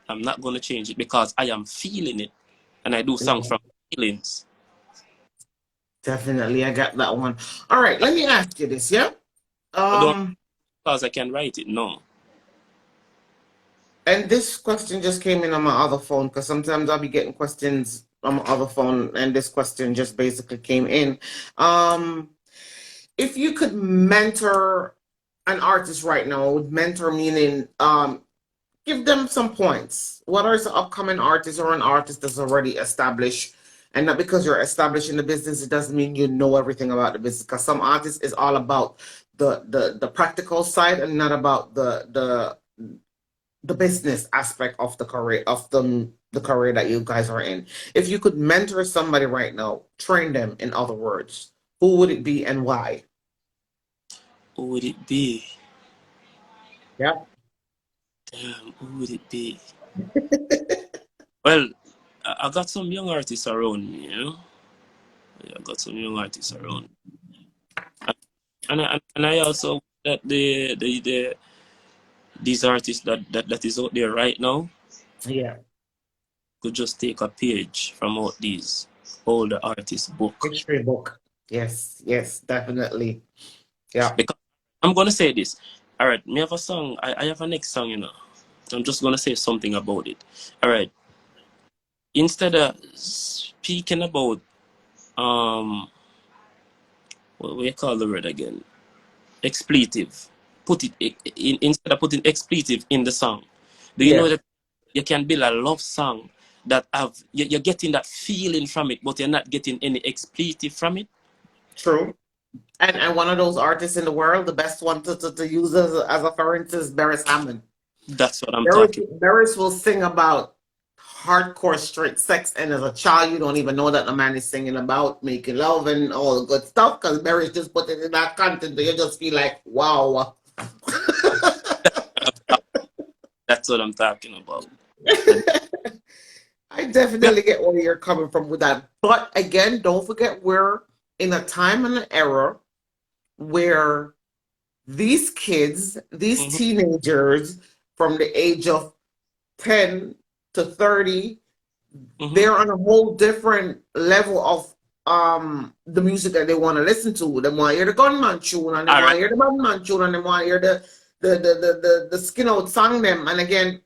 Speaker 4: I'm not gonna change it because I am feeling it, and I do songs
Speaker 1: Yeah,
Speaker 4: from feelings.
Speaker 1: definitely. I got that one. All right, let me ask you this, yeah?
Speaker 4: I don't
Speaker 1: Um,
Speaker 4: because I can write it. No.
Speaker 1: and this question just came in on my other phone because sometimes I'll be getting questions on my other phone, and this question just basically came in. Um, if you could mentor an artist right now, mentor meaning give them some points. What are the upcoming artists or an artist that's already established? And not because you're established in the business, it doesn't mean you know everything about the business. Because some artists is all about the practical side and not about the business aspect of the career of the career that you guys are in. If you could mentor somebody right now, train them, in other words, who would it be and why?
Speaker 4: Who would it be?
Speaker 1: Yeah.
Speaker 4: Damn, who would it be? Well, I got some young artists around me. Yeah, I got some young artists around, and I also that these artists that is out there right now
Speaker 1: Yeah.
Speaker 4: could just take a page from out these older artists' book.
Speaker 1: History book. Yes, yes, definitely. Yeah.
Speaker 4: Because I'm gonna say this. All right, me have a song. I have a next song. I'm just gonna say something about it. All right. Instead of speaking about what we call the word again, expletive. Put it instead of putting expletive in the song. Do you know
Speaker 1: Yeah.
Speaker 4: that you can build a love song that have you're getting that feeling from it, but you're not getting any expletive from it?
Speaker 1: True. And one of those artists in the world, the best one to use as a for instance, Beres Hammond.
Speaker 4: That's what I'm
Speaker 1: Beres,
Speaker 4: talking.
Speaker 1: Beres will sing about hardcore straight sex, and as a child, you don't even know that the man is singing about making love and all the good stuff because Beres just put it in that content, but you just feel like, wow.
Speaker 4: That's what I'm talking about. And
Speaker 1: I
Speaker 4: yeah,
Speaker 1: definitely get where you're coming from with that. But again, don't forget we're in a time and an era where these kids, these
Speaker 4: mhm.
Speaker 1: teenagers from the age of 10 to 30,
Speaker 4: Mhm.
Speaker 1: they're on a whole different level of the music that they want to listen to. They want to hear the gunman tune, and they
Speaker 4: All
Speaker 1: want to
Speaker 4: right.
Speaker 1: hear the badman tune, and they want to hear the skin out song them. And again,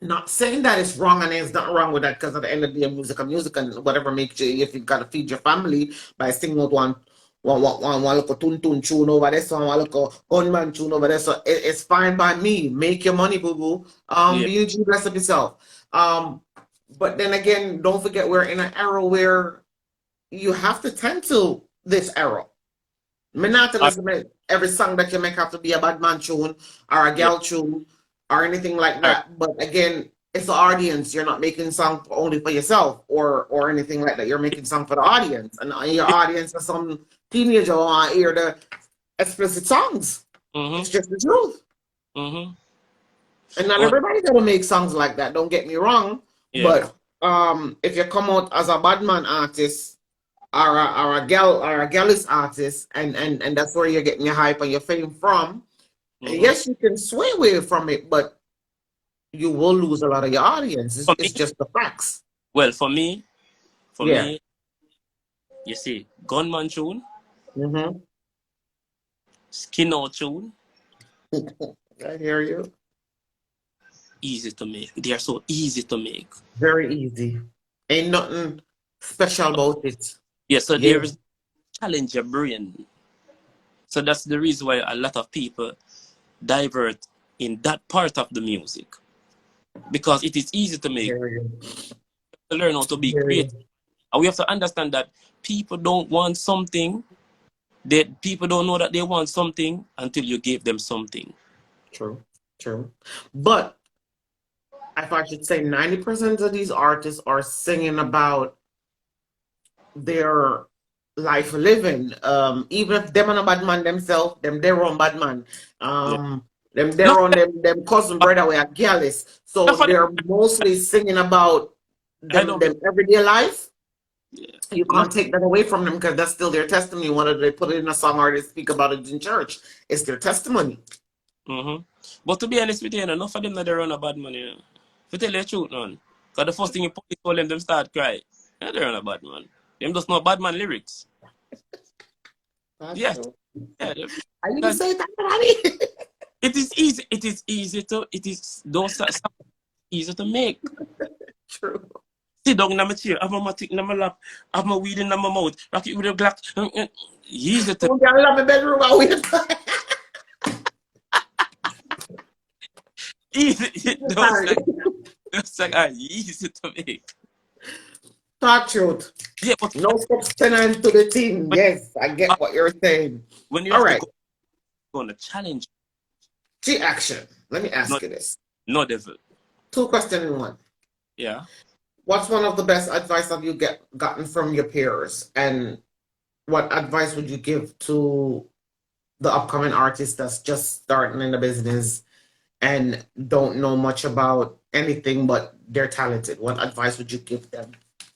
Speaker 1: not saying that it's wrong and there's nothing wrong with that, because at the end of the day, music and music, and whatever makes you, if you gotta feed your family by singing out one little tune over there, so one little gunman tune over there, so it's fine by me. Make your money, boo boo.
Speaker 4: Yeah.
Speaker 1: Be the bless of yourself. But then again, don't forget we're in an era where you have to tend to this era. Me not to
Speaker 4: Uh,
Speaker 1: listen to every song that you make have to be a bad man tune or a
Speaker 4: yeah.
Speaker 1: gal tune or anything like
Speaker 4: All right.
Speaker 1: that. But again, it's the audience. You're not making song only for yourself or anything like that. You're making song for the audience, and your audience is some teenager want to hear the explicit songs. It's
Speaker 4: Mhm.
Speaker 1: just the truth.
Speaker 4: Mhm.
Speaker 1: And not
Speaker 4: Well,
Speaker 1: everybody gonna make songs like that. Don't get me wrong.
Speaker 4: yeah.
Speaker 1: But if you come out as a bad man artist or a gal or a gallus artist, and that's where you're getting your hype and your fame from. And
Speaker 4: Mhm.
Speaker 1: yes, you can sway away from it, but you will lose a lot of your audience.
Speaker 4: For
Speaker 1: It's
Speaker 4: me,
Speaker 1: just the facts.
Speaker 4: well, for
Speaker 1: Yeah.
Speaker 4: me, you see, gunman tune,
Speaker 1: Mm-hmm.
Speaker 4: skin out tune,
Speaker 1: I hear you.
Speaker 4: easy to make. They are so easy to make.
Speaker 1: Very easy. Ain't nothing special about it.
Speaker 4: Yeah. So
Speaker 1: Yeah.
Speaker 4: there is challenge your brain. So that's the reason why a lot of people divert in that part of the music, because it is easy to make.
Speaker 1: Hear you.
Speaker 4: To learn how to be
Speaker 1: Hear
Speaker 4: creative,
Speaker 1: you.
Speaker 4: and we have to understand that people don't want something. That people don't know that they want something until you give them something.
Speaker 1: True. True. But if I should say 90% of these artists are singing about their life living. Even if them and a bad man themselves, them their own bad man.
Speaker 4: Yeah.
Speaker 1: Them
Speaker 4: No,
Speaker 1: their own them cousin brother we are jealous.
Speaker 4: no,
Speaker 1: So
Speaker 4: for them,
Speaker 1: they're mostly singing about
Speaker 4: I
Speaker 1: them
Speaker 4: don't believe.
Speaker 1: everyday life.
Speaker 4: Yeah.
Speaker 1: You
Speaker 4: No.
Speaker 1: can't take that away from them because that's still their testimony. Whether they put it in a song or they speak about it in church, it's their testimony.
Speaker 4: Mm-hmm. But to be honest with you, enough of them that they run a bad man. You know. To tell you the truth, man. Because the first thing you police call them start cry. Yeah, they run a bad man. Them just know bad man lyrics.
Speaker 1: That's
Speaker 4: Yes.
Speaker 1: true.
Speaker 4: Yeah.
Speaker 1: Are you
Speaker 4: Because
Speaker 1: say that, Daddy?
Speaker 4: it is easy. It is easy to. It is those songs easy to make.
Speaker 1: True.
Speaker 4: Sit down in my chair, have my tick in my lap, have my weed in my mouth, rock it with a Glock. Easy to
Speaker 1: Don't get out of my bedroom. I will.
Speaker 4: easy.
Speaker 1: Sorry.
Speaker 4: Those songs are easy to make.
Speaker 1: Talk truth.
Speaker 4: Yeah, but
Speaker 1: No substance to the team.
Speaker 4: when,
Speaker 1: Yes, I get what you're saying.
Speaker 4: when you
Speaker 1: All
Speaker 4: have to
Speaker 1: right.
Speaker 4: go on a challenge,
Speaker 1: G action. Let me
Speaker 4: no,
Speaker 1: ask you this.
Speaker 4: no devil.
Speaker 1: Two questions in one.
Speaker 4: Yeah.
Speaker 1: What's one of the best advice have you gotten from your peers? And what advice would you give to the upcoming artist that's just starting in the business and don't know much about anything but they're talented? What advice would you give them?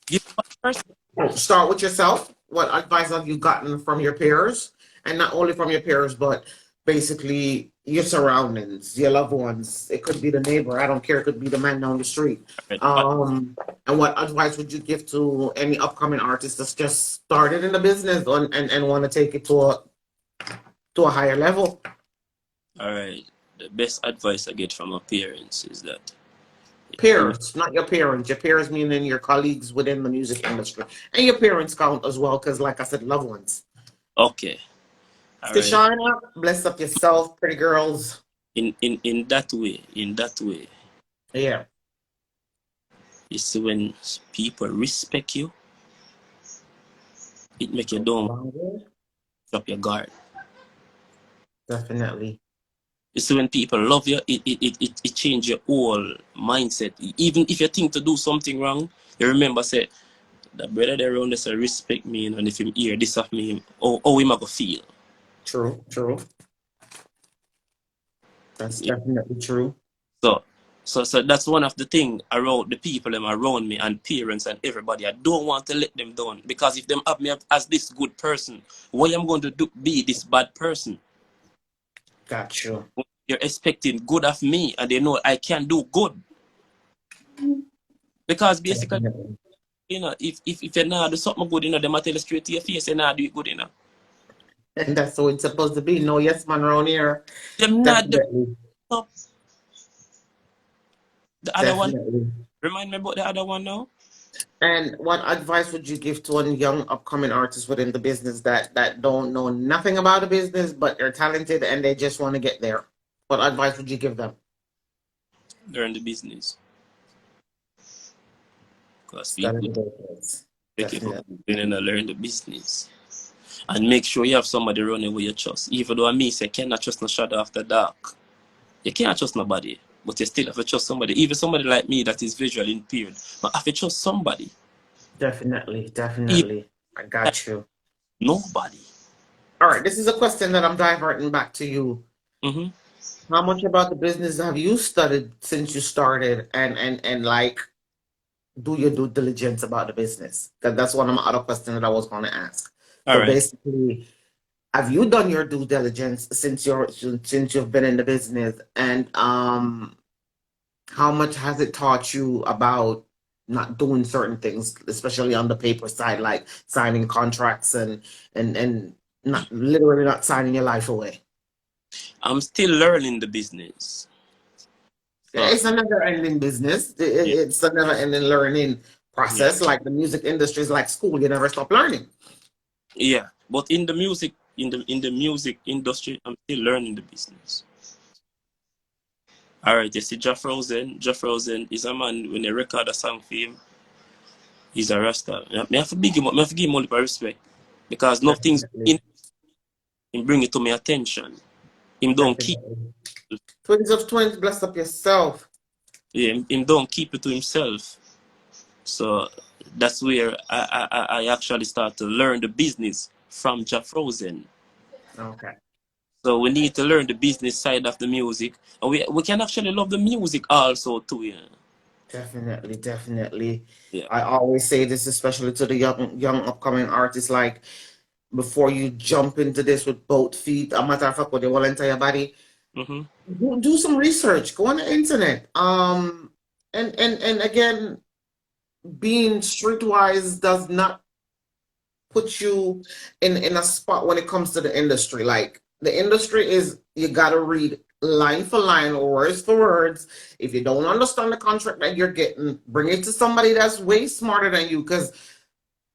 Speaker 4: Give first.
Speaker 1: Start with yourself. What advice have you gotten from your peers? And not only from your peers, but basically your surroundings, your loved ones. It could be the neighbor. I don't care. It could be the man down the street.
Speaker 4: Right.
Speaker 1: And what advice would you give to any upcoming artist that's just started in the business and want to take it to a higher level?
Speaker 4: All right. The best advice I get from my parents is that
Speaker 1: Peers, not your parents. Your peers meaning your colleagues within the music industry. And your parents count as well, because like I said, loved ones.
Speaker 4: okay. All right.
Speaker 1: Tishana, bless up yourself, pretty girls.
Speaker 4: In that way,
Speaker 1: Yeah.
Speaker 4: you see when people respect you, it make you don't drop your guard.
Speaker 1: Definitely.
Speaker 4: You see, when people love you, it change your whole mindset. Even if you think to do something wrong, you remember, say, the brother there around us respect me, and if him hear this of me, how him a go feel.
Speaker 1: True, true. That's
Speaker 4: Yeah.
Speaker 1: definitely true.
Speaker 4: So that's one of the things around the people them around me and parents and everybody. I don't want to let them down, because if them have me as this good person, why I'm going to be this bad person?
Speaker 1: Got you.
Speaker 4: You're expecting good of me, and they know I can do good. Because basically,
Speaker 1: Definitely.
Speaker 4: you know, if you not do something good, you know, they might tell you straight to your face, you not do it good, you know.
Speaker 1: And that's what it's supposed to be. No yes man around here.
Speaker 4: Them not the
Speaker 1: Definitely.
Speaker 4: top. The other one,
Speaker 1: Definitely.
Speaker 4: remind me about the other one now.
Speaker 1: And what advice would you give to a young upcoming artist within the business that don't know nothing about the business, but they're talented and they just want to get there? What advice would you give them?
Speaker 4: Learn the business. Because
Speaker 1: Study
Speaker 4: people
Speaker 1: the business.
Speaker 4: take it for
Speaker 1: Definitely.
Speaker 4: and learn the business. And make sure you have somebody running with your trust. Even though I mean, say, cannot trust no shadow after dark. You can't trust nobody, but you still have to trust somebody. Even somebody like me that is visually impaired, but I have to trust somebody.
Speaker 1: Definitely.
Speaker 4: Even
Speaker 1: Definitely. I got you.
Speaker 4: nobody.
Speaker 1: All right. This is a question that I'm diverting back to you.
Speaker 4: Mm-hmm.
Speaker 1: How much about the business have you studied since you started and like do your due diligence about the business? Because that's one of my other questions that I was going to ask.
Speaker 4: All
Speaker 1: So
Speaker 4: right.
Speaker 1: basically, have you done your due diligence since you've been in the business? And how much has it taught you about not doing certain things, especially on the paper side, like signing contracts and not literally not signing your life away?
Speaker 4: I'm still learning the business. So,
Speaker 1: It's a never-ending business.
Speaker 4: yeah.
Speaker 1: It's a never-ending learning process. Like the music industry is like school. You never stop learning.
Speaker 4: Yeah. But in the music, in the music industry, I'm still learning the business. All right, you see, Jeff Rosen. Jeff Rosen is a man when they record a song for him, he's a rasta. I have to big him up. I have to give him all the respect because nothing's in
Speaker 1: Definitely.
Speaker 4: him bring it to my attention. Him don't keep,
Speaker 1: Definitely. Twins of twins, bless up yourself.
Speaker 4: yeah, him don't keep it to himself. So that's where I actually start to learn the business from Jeff Rosen.
Speaker 1: Okay.
Speaker 4: So we need to learn the business side of the music, and we can actually love the music also too. Yeah.
Speaker 1: Definitely, definitely.
Speaker 4: Yeah.
Speaker 1: I always say this, especially to the young upcoming artists, like before you jump into this with both feet, a matter of fact, with your whole entire body,
Speaker 4: Mm-hmm.
Speaker 1: do some research, go on the internet. And again, being streetwise does not put you in a spot when it comes to the industry. Like the industry is you gotta read line for line or words for words. If you don't understand the contract that you're getting, bring it to somebody that's way smarter than you. Because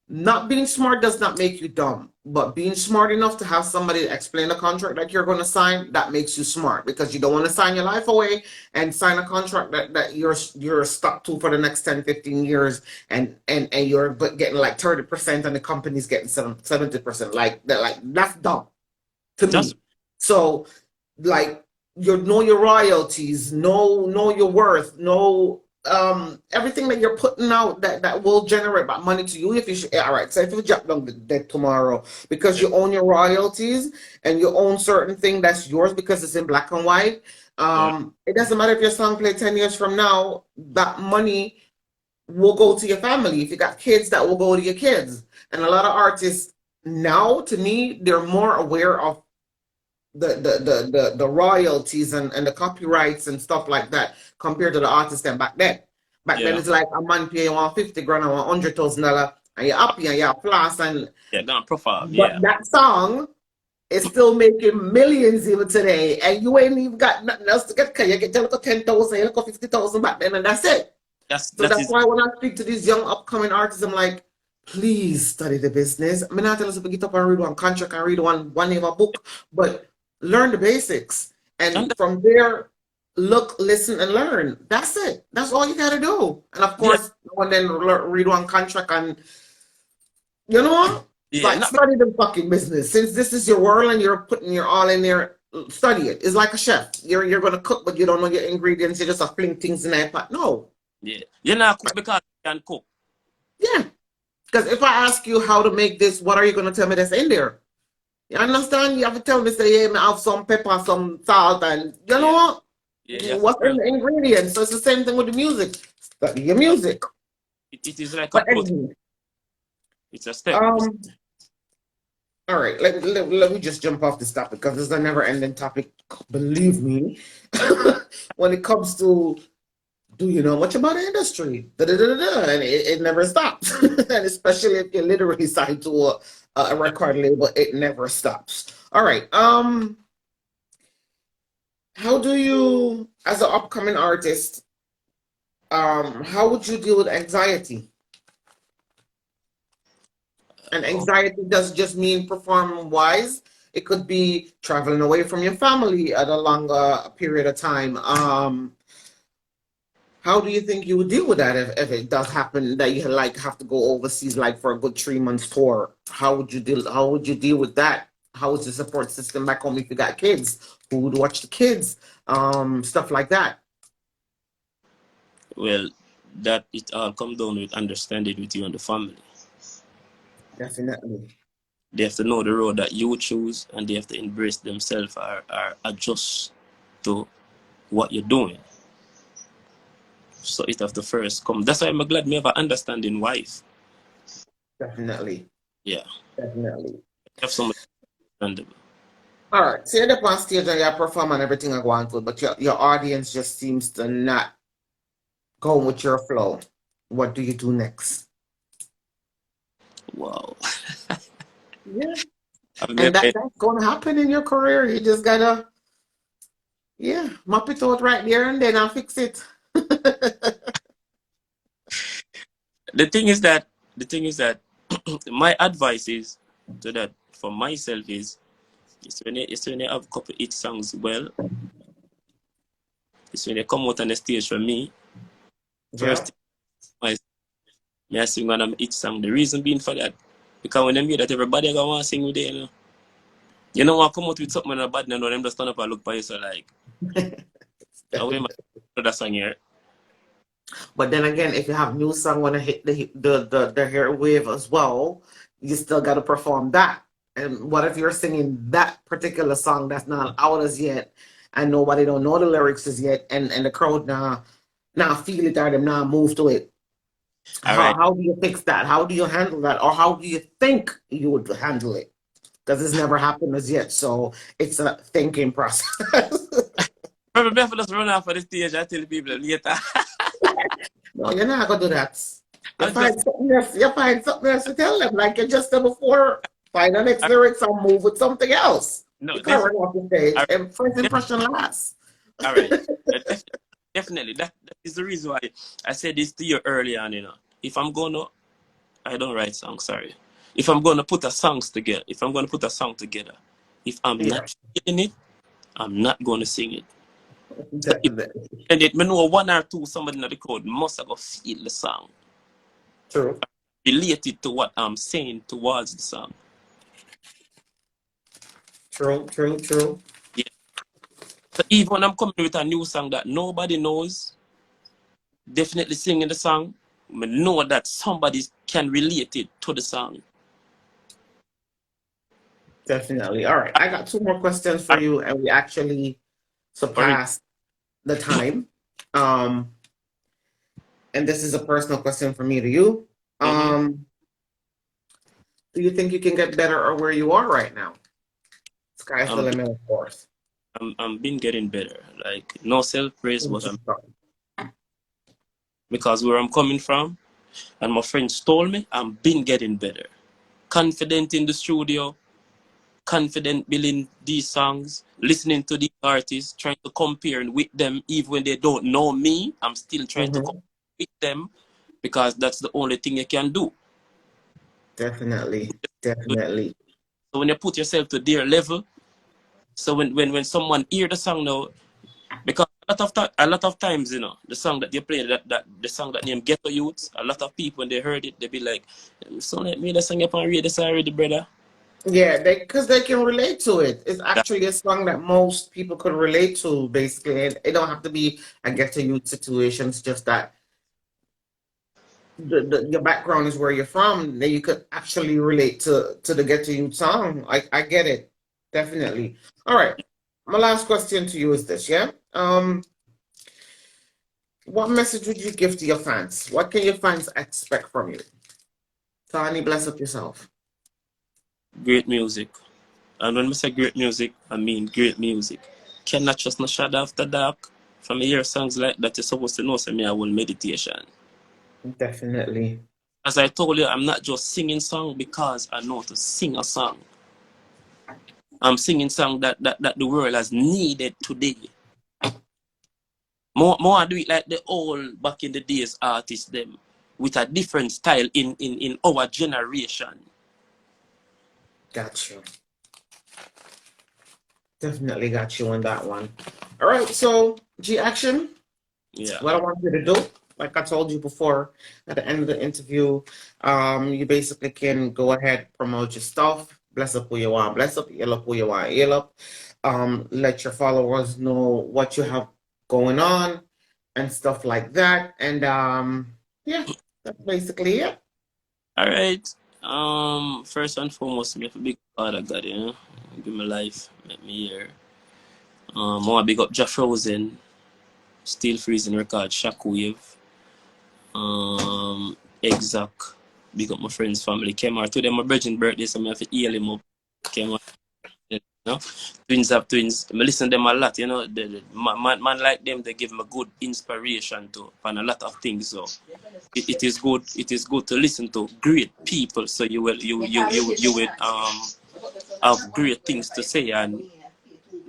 Speaker 1: not being smart does not make you dumb, but being smart enough to have somebody explain the contract that you're going to sign, that makes you smart, because you don't want to sign your life away and sign a contract that you're stuck to for the next 10, 15 years, and you're getting like 30% and the company's getting 70%. Like that, like that's dumb to
Speaker 4: That's
Speaker 1: me. So like you know your royalties, know your worth, know everything that you're putting out that will generate back money to you. If you should, all right, so if you drop down the dead tomorrow because
Speaker 4: yeah.
Speaker 1: you own your royalties and you own certain thing that's yours because it's in black and white,
Speaker 4: Yeah.
Speaker 1: it doesn't matter if your song play 10 years from now, that money will go to your family. If you got kids, that will go to your kids. And a lot of artists now, to me, they're more aware of the royalties and the copyrights and stuff like that compared to the artists then back then. Back then
Speaker 4: Yeah.
Speaker 1: it's like a man pay you $150,000 or $100,000 and you're happy and you're plus and
Speaker 4: Yeah. Gone profile.
Speaker 1: but
Speaker 4: Yeah.
Speaker 1: that song is still making millions even today and you ain't even got nothing else to get. You get a little 10,000, you look 50,000 back then and that's it. So
Speaker 4: That
Speaker 1: that's
Speaker 4: is
Speaker 1: why when I speak to these young upcoming artists, I'm like, please study the business. I'm not telling you to get up and read one contract and read one name of book, but learn the basics.
Speaker 4: and
Speaker 1: And from there, look, listen, and learn. That's it. That's all you gotta do. And of
Speaker 4: yeah.
Speaker 1: course, and then read one contract and you know what?
Speaker 4: Yeah.
Speaker 1: Like study the fucking business. Since this is your world and you're putting your all in there, study it. It's like a chef. You're gonna cook, but you don't know your ingredients. You just fling things in a pot. No.
Speaker 4: Yeah. You're not cook because you can cook.
Speaker 1: Yeah. Because if I ask you how to make this, what are you going to tell me that's in there? You understand? You have to tell me, say, yeah, I have some pepper, some salt, and you know what?
Speaker 4: Yeah.
Speaker 1: What's in the ingredients? So it's the same thing with the music. Study your music.
Speaker 4: It is like a
Speaker 1: But
Speaker 4: process.
Speaker 1: anyway,
Speaker 4: It's a step.
Speaker 1: all right, let me just jump off this topic because this is a never-ending topic. Believe me, when it comes to do you know much about the industry? Da, da, da, da, da. And it never stops. And especially if you're literally signed to a record label, it never stops. All right. How do you, as an upcoming artist, how would you deal with anxiety? And anxiety doesn't just mean performing wise. It could be traveling away from your family at a longer period of time. How do you think you would deal with that if it does happen that you like have to go overseas like for a good 3 months tour? How would you deal with that? How is the support system back home if you got kids? Who would watch the kids? Stuff like that.
Speaker 4: Well, that it all come down with understanding with you and the family.
Speaker 1: Definitely.
Speaker 4: They have to know the road that you choose, and they have to embrace themselves or adjust to what you're doing. So it have to first come. That's why I'm glad me have an understanding wife.
Speaker 1: Definitely.
Speaker 4: Yeah.
Speaker 1: Definitely.
Speaker 4: Have so much understandable.
Speaker 1: All right. So you're up on stage and you perform and everything I go on to, but your audience just seems to not go with your flow. What do you do next?
Speaker 4: Wow.
Speaker 1: Yeah. And that's going to happen in your career. You just gotta, mop it out right there and then I'll fix it.
Speaker 4: The thing is that my advice is to that for myself is when you have a couple hit songs, well, it's when you come out on the stage for me. First, I sing one of my hit song. The reason being for that, because when they hear that everybody gonna want to sing with it, you know, want to come out with something bad, you know, them just stand up and look by you, so like, away my that song here.
Speaker 1: But then again, if you have new song want to hit the hair wave as well, you still got to perform that. And what if you're singing that particular song that's not out as yet, and nobody don't know the lyrics as yet, and the crowd now feel it or them now move to it? How do you fix that? How do you handle that? Or how do you think you would handle it? Because it's never happened as yet, so it's a thinking process.
Speaker 4: Probably if I just run off of the stage, I tell people later.
Speaker 1: No, you're not gonna do that. You find something else to tell them, like you just said before. Find the next lyrics and move with something else.
Speaker 4: No,
Speaker 1: you can't run off the stage. And first impression lasts.
Speaker 4: All right. Definitely. That is the reason why I said this to you earlier on, you know. If I'm gonna I don't write songs, sorry. If I'm gonna put a song together, if I'm not feeling it, I'm not gonna sing it. So and it may know one or two somebody in the crowd must have feel the song.
Speaker 1: True.
Speaker 4: Related to what I'm saying towards the song.
Speaker 1: True.
Speaker 4: Yeah. So even when I'm coming with a new song that nobody knows, definitely singing the song, I know that somebody can relate it to the song.
Speaker 1: Definitely. All right. I got 2 more questions for you, and we actually surpassed the time. And this is a personal question from me to you. Do you think you can get better or where you are right now? Sky's the limit, of course.
Speaker 4: I'm been getting better. Like, no self-praise, but because where I'm coming from, and my friends told me, I'm been getting better. Confident in the studio, confident building these songs, listening to these artists, trying to compare with them, even when they don't know me. I'm still trying to compare with them because that's the only thing you can do.
Speaker 1: Definitely.
Speaker 4: So when you put yourself to their level, so when someone hear the song now, because a lot of times, you know, the song that you play, that the song that named Ghetto Youths, a lot of people when they heard it, they be like, "So let me the song up and read this already, brother."
Speaker 1: Yeah, because they can relate to it. It's actually a song that most people could relate to, basically. And it don't have to be a Ghetto Youth situation. It's just that your background is where you're from. Then you could actually relate to the Ghetto Youth song. I get it. Definitely. All right. My last question to you is this, yeah? What message would you give to your fans? What can your fans expect from you? Tani, bless up yourself.
Speaker 4: Great music. And when I say great music, I mean great music. Cannot just no shadow after dark. From hear songs like that, you're supposed to know some me I will meditation.
Speaker 1: Definitely.
Speaker 4: As I told you, I'm not just singing song because I know to sing a song. I'm singing song that the world has needed today. More I do it like the old back in the days artists them with a different style in our generation.
Speaker 1: Got you. Definitely got you on that one. All right, so G Action.
Speaker 4: Yeah.
Speaker 1: What I want you to do, like I told you before, at the end of the interview, you basically can go ahead, promote your stuff, bless up who you want, bless up, yell up who you want, yell up. Let your followers know what you have going on and stuff like that. And yeah, that's basically it.
Speaker 4: All right. First and foremost, me have a big father God, you know. Give me life, make me here. I want to big up Josh Rosen, Steel Freezing Record, Shockwave, Exact, big up my friends, family. Kemar, today my virgin birthday, so I have to heal him up. Kemar, you know. Twins have twins. I listen to them a lot, you know. Man like them, they give me good inspiration to on a lot of things. So it is good. It is good to listen to great people, so you will have great things to say, and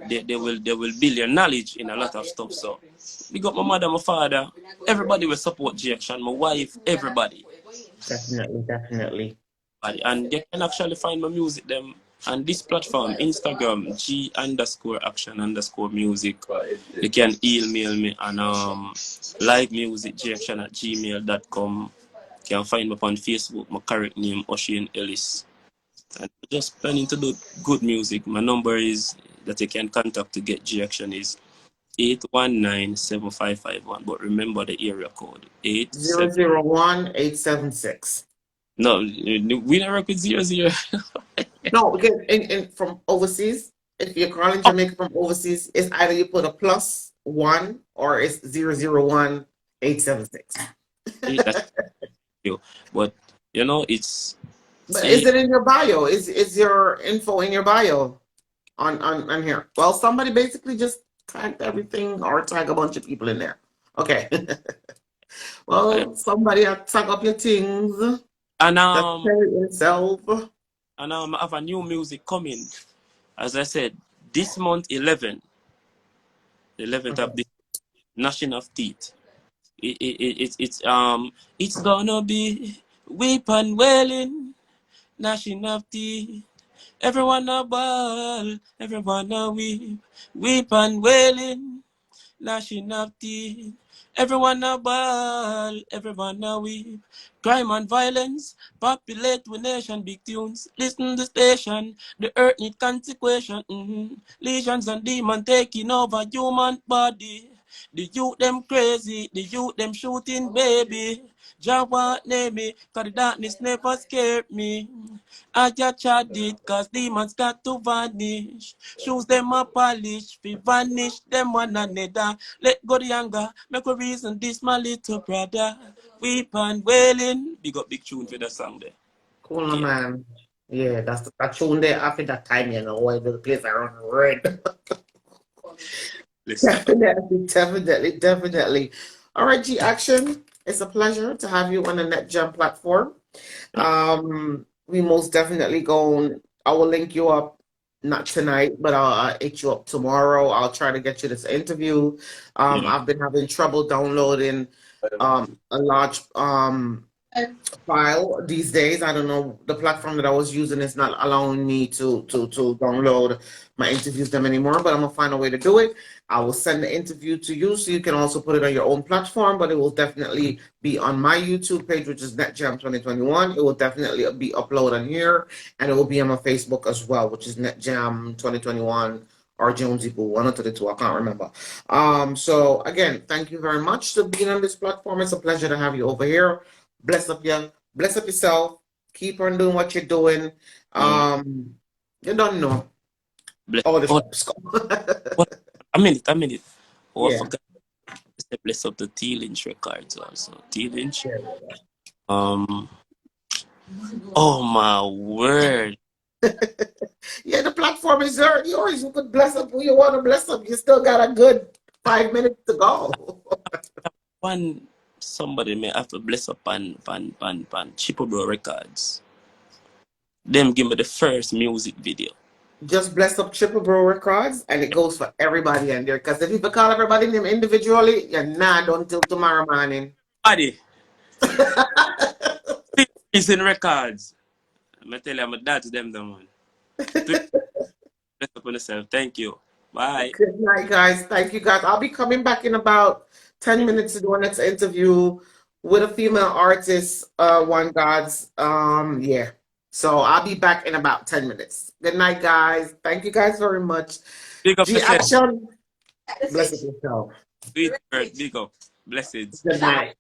Speaker 4: they will build your knowledge in a lot of stuff. So we got my mother, my father, everybody will support G Action, my wife, everybody.
Speaker 1: Definitely.
Speaker 4: And they can actually find my music them on this platform, Instagram, G_action_music. You can email me on livemusicgaction@gmail.com. You can find me on Facebook, my correct name, Ocean Ellis. And just planning to do good music. My number is that you can contact to get G Action is 819-7551. But remember the area code
Speaker 1: 001-876.
Speaker 4: No, we don't work with 00.
Speaker 1: No, because in from overseas, if you're calling Jamaica from overseas, it's either you put a +1 or it's 001-876.
Speaker 4: But you know, it's.
Speaker 1: But is it in your bio? Is your info in your bio on here? Well, somebody basically just tagged everything or tag a bunch of people in there. Okay. Well, somebody tag up your things.
Speaker 4: And
Speaker 1: yourself.
Speaker 4: And I have a new music coming. As I said, this month 11th of this Gnashing of Teeth. It's gonna be weep and wailing, gnashing of teeth. Everyone a ball, everyone a weep and wailing, gnashing of teeth. Everyone a ball, everyone a weep. Crime and violence populate with nation, big tunes. Listen to the station, the earth need consequence. Legions and demons taking over human body. The youth them crazy, the youth them shooting baby. Jah want name me, cause the darkness never scared me. I just chat it, cause demons got to vanish. Shoes them a polish, we vanish them one another. Let go the anger, make a reason this my little brother. Weep and wailing. Big up big tune for the song there.
Speaker 1: Cool, yeah. Man. Yeah, that's that tune there after that time, you know, where the place around red. Definitely. All right, G Action. It's a pleasure to have you on the NetJam platform. We most definitely I will link you up, not tonight, but I'll hit you up tomorrow. I'll try to get you this interview. I've been having trouble downloading a large file these days. I don't know, the platform that I was using is not allowing me to download my interviews them anymore, but I'm gonna find a way to do it. I will send the interview to you so you can also put it on your own platform, but it will definitely be on my YouTube page, which is NetJam 2021. It will definitely be uploaded on here, and it will be on my Facebook as well, which is NetJam 2021 or Jonesy Boo, one of the two, I can't remember. So again, thank you very much for being on this platform. It's a pleasure to have you over here. Bless up yourself. Keep on doing what you're doing. You don't know.
Speaker 4: A minute. Oh,
Speaker 1: yeah.
Speaker 4: I forgot to bless up the T-Lynch records also. T-Lynch.
Speaker 1: Yeah.
Speaker 4: Oh my word.
Speaker 1: Yeah, the platform is yours. You could bless up who you want to bless up. You still got a good 5 minutes to go.
Speaker 4: One somebody may have to bless up pan Chipper Bro Records. Them give me the first music video.
Speaker 1: Just bless up Triple Bro Records, and it goes for everybody in there. Because if you call everybody name individually, you're not done till tomorrow morning.
Speaker 4: Buddy, it's in records. I'm tell you, I'm a dad to them, the man. Please bless up on yourself. Thank you. Bye.
Speaker 1: Good night, guys. Thank you, guys. I'll be coming back in about 10 minutes to do our next interview with a female artist, One Gods. Yeah. So I'll be back in about 10 minutes. Good night, guys. Thank you guys very much.
Speaker 4: Big up
Speaker 1: G
Speaker 4: yourself.
Speaker 1: Action. Bless yourself.
Speaker 4: Sweet word. Big up. Blessings.
Speaker 1: Good night.